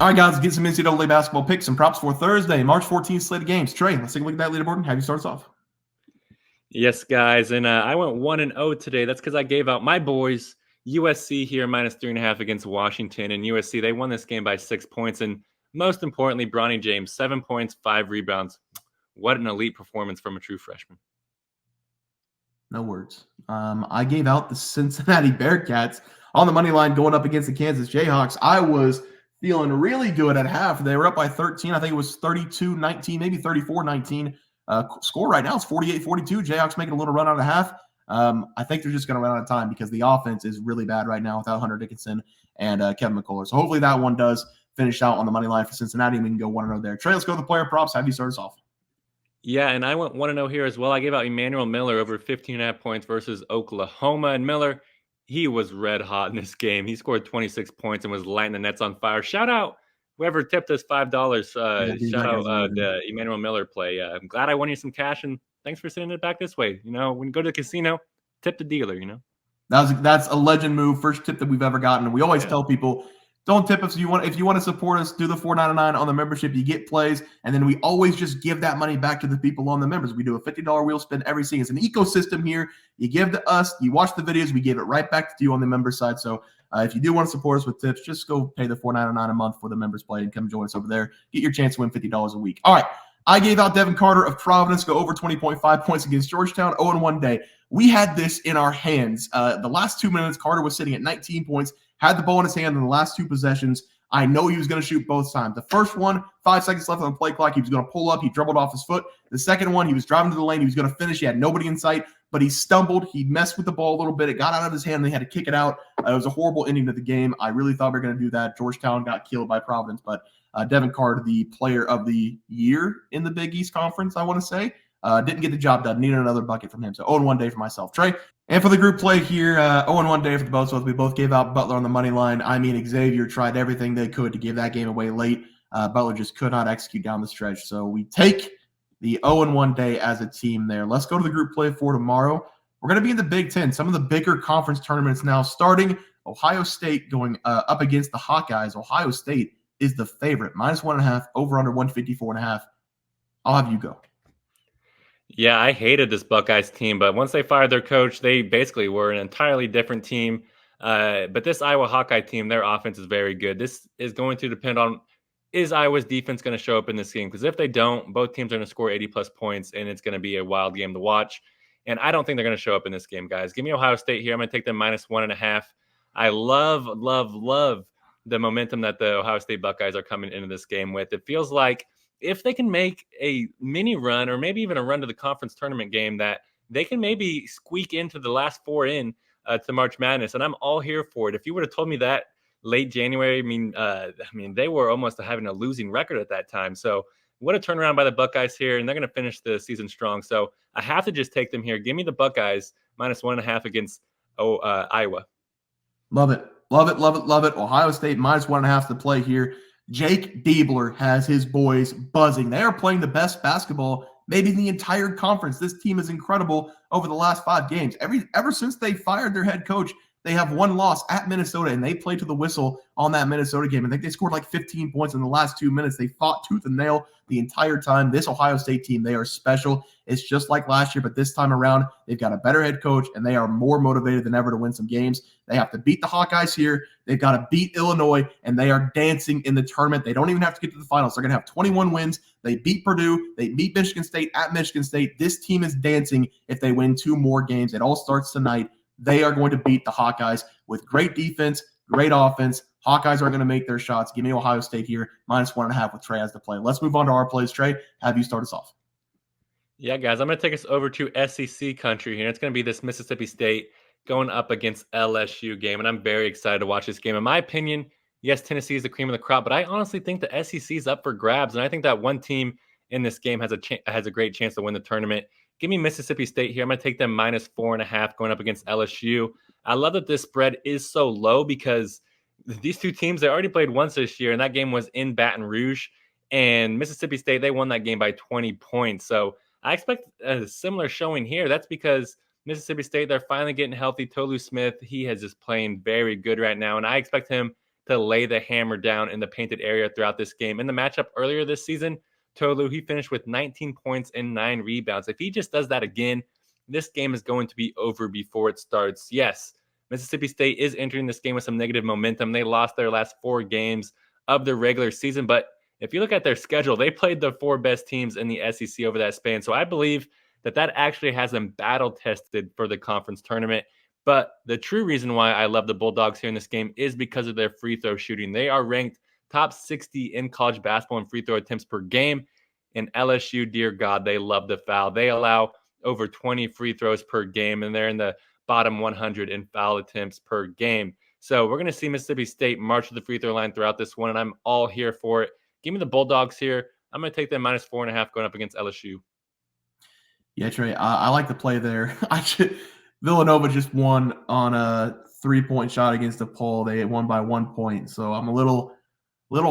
All right, guys, let's get some NCAA basketball picks and props for Thursday, March 14th slate of games. Trey, let's take a look at that leaderboard and have you start us off. Yes, guys, and I went 1-0 today. That's because I gave out my boys USC here -3.5 against Washington, and USC they won this game by 6 points, and most importantly, Bronny James 7 points, 5 rebounds. What an elite performance from a true freshman. No words. I gave out the Cincinnati Bearcats on the money line going up against the Kansas Jayhawks. I was feeling really good at half. They were up by 13. I think it was 32-19, maybe 34-19. Score right now is 48-42. Jayhawks making a little run out of half. I think they're just going to run out of time because the offense is really bad right now without Hunter Dickinson and Kevin McCullough. So hopefully that one does finish out on the money line for Cincinnati, and we can go 1-0 there. Trey, let's go to the player props. Have you start us off? Yeah, and I went 1-0 here as well. I gave out Emmanuel Miller over 15.5 points versus Oklahoma. And Miller, he was red hot in this game. He scored 26 points and was lighting the nets on fire. Shout out whoever tipped us $5. Shout out the Emmanuel Miller play. I'm glad I won you some cash, and thanks for sending it back this way. You know, when you go to the casino, tip the dealer, you know. That's a legend move. First tip that we've ever gotten. And we always tell people, don't tip us if you want to support us. Do the $4.99 on the membership. You get plays, and then we always just give that money back to the people on the members. We do a $50 wheel spin every season. It's an ecosystem here. You give to us, you watch the videos, we give it right back to you on the member side. So if you do want to support us with tips, just go pay the $4.99 a month for the members play and come join us over there. Get your chance to win $50 a week. All right. I gave out Devin Carter of Providence, go over 20.5 points against Georgetown, 0-1 day. We had this in our hands. The last 2 minutes, Carter was sitting at 19 points, had the ball in his hand in the last two possessions. I know he was going to shoot both times. The first one, 5 seconds left on the play clock, he was going to pull up. He dribbled off his foot. The second one, he was driving to the lane. He was going to finish. He had nobody in sight, but he stumbled. He messed with the ball a little bit. It got out of his hand, and they had to kick it out. It was a horrible ending to the game. I really thought we were going to do that. Georgetown got killed by Providence, but Devin Carter, the player of the year in the Big East Conference, I want to say, didn't get the job done. Needed another bucket from him. So 0-1 day for myself. Trey, and for the group play here, 0-1 day for the both of us. We both gave out Butler on the money line. I mean, Xavier tried everything they could to give that game away late. Butler just could not execute down the stretch. So we take the 0-1 day as a team there. Let's go to the group play for tomorrow. We're going to be in the Big Ten, some of the bigger conference tournaments now starting. Ohio State going up against the Hawkeyes. Ohio State is the favorite, -1.5, over under 154.5. I'll have you go. Yeah, I hated this Buckeyes team, but once they fired their coach, they basically were an entirely different team. But this Iowa Hawkeye team, their offense is very good. This is going to depend on, is Iowa's defense going to show up in this game? Because if they don't, both teams are going to score 80-plus points, and it's going to be a wild game to watch. And I don't think they're going to show up in this game, guys. Give me Ohio State here. I'm going to take them -1.5. I love the momentum that the Ohio State Buckeyes are coming into this game with. It feels like if they can make a mini run or maybe even a run to the conference tournament game, that they can maybe squeak into the last four in to March Madness. And I'm all here for it. If you would have told me that late January, I mean, they were almost having a losing record at that time. So what a turnaround by the Buckeyes here, and they're going to finish the season strong. So I have to just take them here. Give me the Buckeyes -1.5 against Iowa. Love it. Ohio State -1.5 to play here. Jake Diebler has his boys buzzing. They are playing the best basketball maybe in the entire conference. This team is incredible over the last 5 games. Ever since they fired their head coach, they have one loss at Minnesota, and they played to the whistle on that Minnesota game. I think they scored like 15 points in the last 2 minutes. They fought tooth and nail the entire time. This Ohio State team, they are special. It's just like last year, but this time around, they've got a better head coach, and they are more motivated than ever to win some games. They have to beat the Hawkeyes here. They've got to beat Illinois, and they are dancing in the tournament. They don't even have to get to the finals. They're going to have 21 wins. They beat Purdue. They beat Michigan State at Michigan State. This team is dancing if they win 2 more games. It all starts tonight. They are going to beat the Hawkeyes with great defense, great offense. Hawkeyes are going to make their shots. Give me Ohio State here, -1.5 with Trey as the play. Let's move on to our plays. Trey, have you start us off? Yeah, guys, I'm going to take us over to SEC country here. It's going to be this Mississippi State going up against LSU game, and I'm very excited to watch this game. In my opinion, yes, Tennessee is the cream of the crop, but I honestly think the SEC is up for grabs, and I think that one team in this game has a great chance to win the tournament. Give me Mississippi State here. I'm going to take them -4.5 going up against LSU. I love that this spread is so low because these two teams, they already played once this year, and that game was in Baton Rouge. And Mississippi State, they won that game by 20 points. So I expect a similar showing here. That's because Mississippi State, they're finally getting healthy. Tolu Smith, he is just playing very good right now, and I expect him to lay the hammer down in the painted area throughout this game. In the matchup earlier this season, Tolu, he finished with 19 points and 9 rebounds. If he just does that again, this game is going to be over before it starts. Yes, Mississippi State is entering this game with some negative momentum. They lost their last 4 games of the regular season, but if you look at their schedule, they played the 4 best teams in the SEC over that span. So I believe that actually has them battle tested for the conference tournament. But the true reason why I love the Bulldogs here in this game is because of their free throw shooting. They are ranked top 60 in college basketball in free throw attempts per game. And LSU, dear God, they love the foul. They allow over 20 free throws per game, and they're in the bottom 100 in foul attempts per game. So we're going to see Mississippi State march to the free throw line throughout this one, and I'm all here for it. Give me the Bulldogs here. I'm going to take them -4.5 going up against LSU. Yeah, Trey, I like the play there. Villanova just won on a 3-point shot against DePaul. They won by 1 point, so I'm a little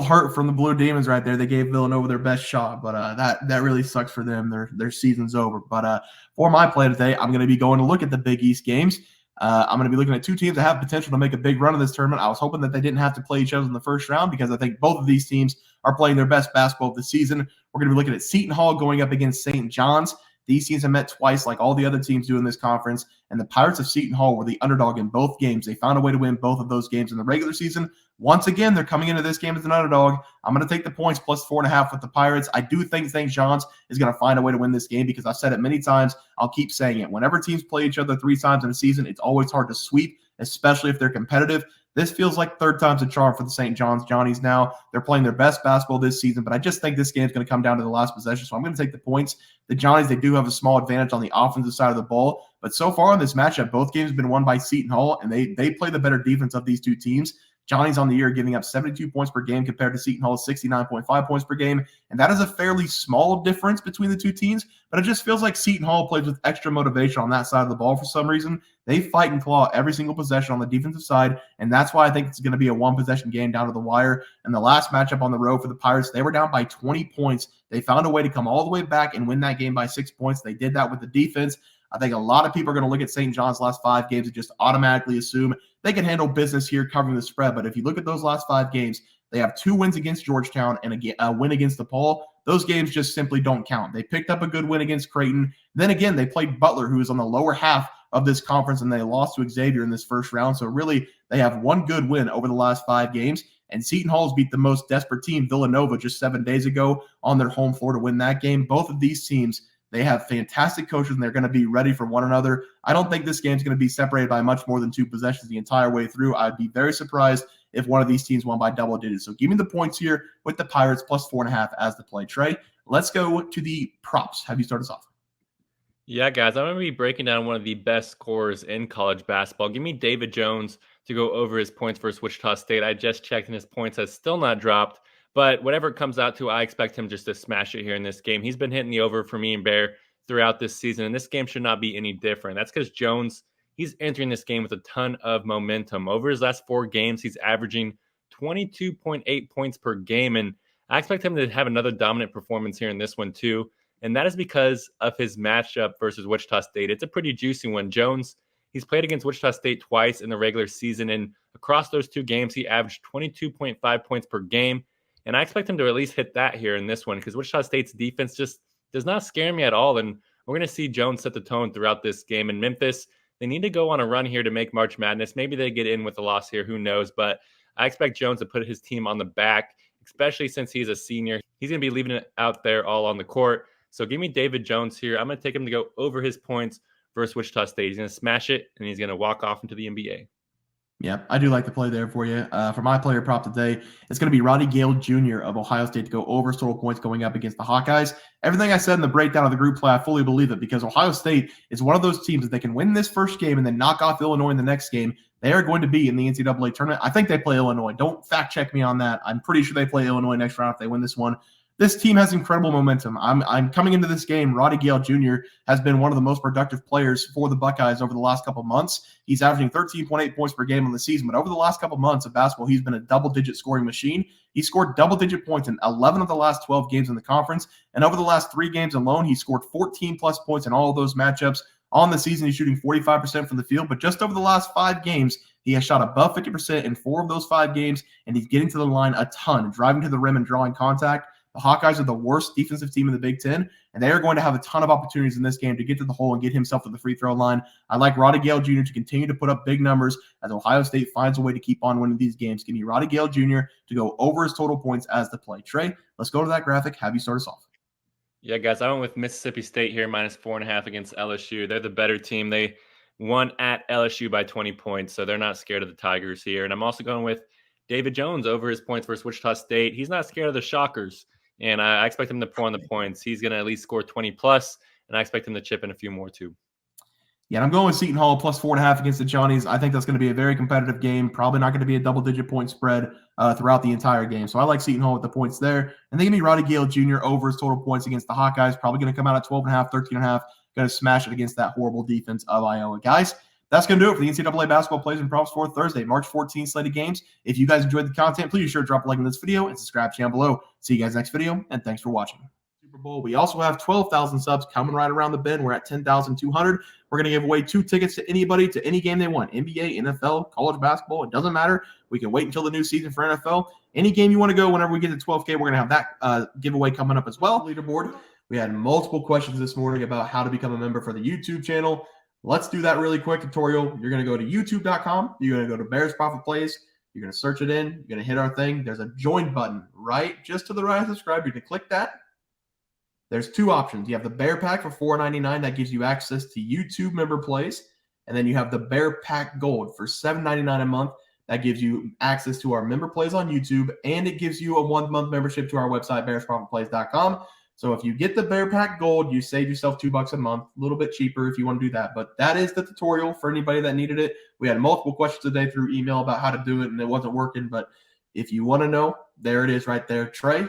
hurt from the Blue Demons right there. They gave Villanova their best shot, but that really sucks for them. Their season's over. But for my play today, I'm going to be going to look at the Big East games. I'm going to be looking at 2 teams that have potential to make a big run in this tournament. I was hoping that they didn't have to play each other in the first round because I think both of these teams are playing their best basketball of the season. We're going to be looking at Seton Hall going up against St. John's. These teams have met twice like all the other teams do in this conference, and the Pirates of Seton Hall were the underdog in both games. They found a way to win both of those games in the regular season. Once again, they're coming into this game as an underdog. I'm going to take the points +4.5 with the Pirates. I do think St. John's is going to find a way to win this game because I've said it many times. I'll keep saying it. Whenever teams play each other 3 times in a season, it's always hard to sweep, especially if they're competitive. This feels like 3rd time's a charm for the St. John's Johnnies now. They're playing their best basketball this season, but I just think this game's going to come down to the last possession, so I'm going to take the points. The Johnnies, they do have a small advantage on the offensive side of the ball, but so far in this matchup, both games have been won by Seton Hall, and they play the better defense of these 2 teams. Johnny's on the year giving up 72 points per game compared to Seton Hall's 69.5 points per game. And that is a fairly small difference between the 2 teams, but it just feels like Seton Hall plays with extra motivation on that side of the ball for some reason. They fight and claw every single possession on the defensive side, and that's why I think it's going to be a 1-possession game down to the wire. And the last matchup on the road for the Pirates, they were down by 20 points. They found a way to come all the way back and win that game by 6 points. They did that with the defense. I think a lot of people are going to look at St. John's last 5 games and just automatically assume they can handle business here covering the spread. But if you look at those last 5 games, they have 2 wins against Georgetown and a win against DePaul. Those games just simply don't count. They picked up a good win against Creighton. Then again, they played Butler, who is on the lower half of this conference, and they lost to Xavier in this first round. So really, they have 1 good win over the last 5 games. And Seton Hall's beat the most desperate team, Villanova, just 7 days ago on their home floor to win that game. Both of these teams, they have fantastic coaches, and they're going to be ready for one another. I don't think this game's going to be separated by much more than 2 possessions the entire way through. I'd be very surprised if one of these teams won by double digits. So give me the points here with the Pirates +4.5 as the play. Trey, let's go to the props. Have you start us off? Yeah, guys, I'm going to be breaking down one of the best scorers in college basketball. Give me David Jones to go over his points versus Wichita State. I just checked, and his points has still not dropped. But whatever it comes out to, I expect him just to smash it here in this game. He's been hitting the over for me and Bear throughout this season, and this game should not be any different. That's because Jones, he's entering this game with a ton of momentum. Over his last 4 games, he's averaging 22.8 points per game, and I expect him to have another dominant performance here in this one too, and that is because of his matchup versus Wichita State. It's a pretty juicy one. Jones, he's played against Wichita State twice in the regular season, and across those 2 games, he averaged 22.5 points per game. And I expect him to at least hit that here in this one because Wichita State's defense just does not scare me at all. And we're going to see Jones set the tone throughout this game. And Memphis, they need to go on a run here to make March Madness. Maybe they get in with a loss here. Who knows? But I expect Jones to put his team on the back, especially since he's a senior. He's going to be leaving it out there all on the court. So give me David Jones here. I'm going to take him to go over his points versus Wichita State. He's going to smash it, and he's going to walk off into the NBA. Yeah, I do like the play there for you. For my player prop today, it's going to be Roddy Gayle Jr. of Ohio State to go over total points going up against the Hawkeyes. Everything I said in the breakdown of the group play, I fully believe it because Ohio State is one of those teams that they can win this first game and then knock off Illinois in the next game. They are going to be in the NCAA tournament. I think they play Illinois. Don't fact check me on that. I'm pretty sure they play Illinois next round if they win this one. This team has incredible momentum. I'm coming into this game. Roddy Gayle Jr. has been one of the most productive players for the Buckeyes over the last couple months. He's averaging 13.8 points per game on the season, but over the last couple months of basketball, he's been a double-digit scoring machine. He scored double-digit points in 11 of the last 12 games in the conference, and over the last 3 games alone, he scored 14-plus points in all of those matchups. On the season, he's shooting 45% from the field, but just over the last 5 games, He has shot above 50% in 4 of those 5 games, and he's getting to the line a ton, driving to the rim and drawing contact. The Hawkeyes are the worst defensive team in the Big Ten, and they are going to have a ton of opportunities in this game to get to the hole and get himself to the free throw line. I like Roddy Gayle Jr. to continue to put up big numbers as Ohio State finds a way to keep on winning these games. Give me Roddy Gayle Jr. to go over his total points as the play. Trey, let's go to that graphic. Have you start us off. Yeah, guys, I went with Mississippi State here, -4.5 against LSU. They're the better team. They won at LSU by 20 points, so they're not scared of the Tigers here. And I'm also going with David Jones over his points versus Wichita State. He's not scared of the Shockers, and I expect him to pour on the points. He's going to at least score 20 plus, and I expect him to chip in a few more too. Yeah, and I'm going with Seton Hall +4.5 against the Johnnies. I think that's going to be a very competitive game. Probably not going to be a double-digit point spread throughout the entire game. So I like Seton Hall with the points there. And then give me Roddy Gayle Jr. over his total points against the Hawkeyes. Probably going to come out at 12.5, 13.5. Going to smash it against that horrible defense of Iowa. Guys, that's going to do it for the NCAA basketball plays and props for Thursday, March 14th slated games. If you guys enjoyed the content, please be sure to drop a like on this video and subscribe to the channel below. See you guys next video, and thanks for watching. Super Bowl. We also have 12,000 subs coming right around the bend. We're at 10,200. We're going to give away 2 tickets to anybody to any game they want. NBA, NFL, college basketball. It doesn't matter. We can wait until the new season for NFL. Any game you want to go, whenever we get to 12K, we're going to have that giveaway coming up as well. Leaderboard. We had multiple questions this morning about how to become a member for the YouTube channel. Let's do that really quick tutorial. You're going to go to youtube.com. You're going to go to Bears Profit Plays. You're going to search it in. You're going to hit our thing. There's a join button right just to the right of subscribe. You can click that. There's 2 options. You have the Bear Pack for $4.99. That gives you access to YouTube member plays. And then you have the Bear Pack Gold for $7.99 a month. That gives you access to our member plays on YouTube, and it gives you a 1-month membership to our website, bearsprofitplays.com. So if you get the Bear Pack Gold, you save yourself $2 a month, a little bit cheaper if you want to do that. But that is the tutorial for anybody that needed it. We had multiple questions today through email about how to do it, and it wasn't working. But if you want to know, there it is right there. Trey,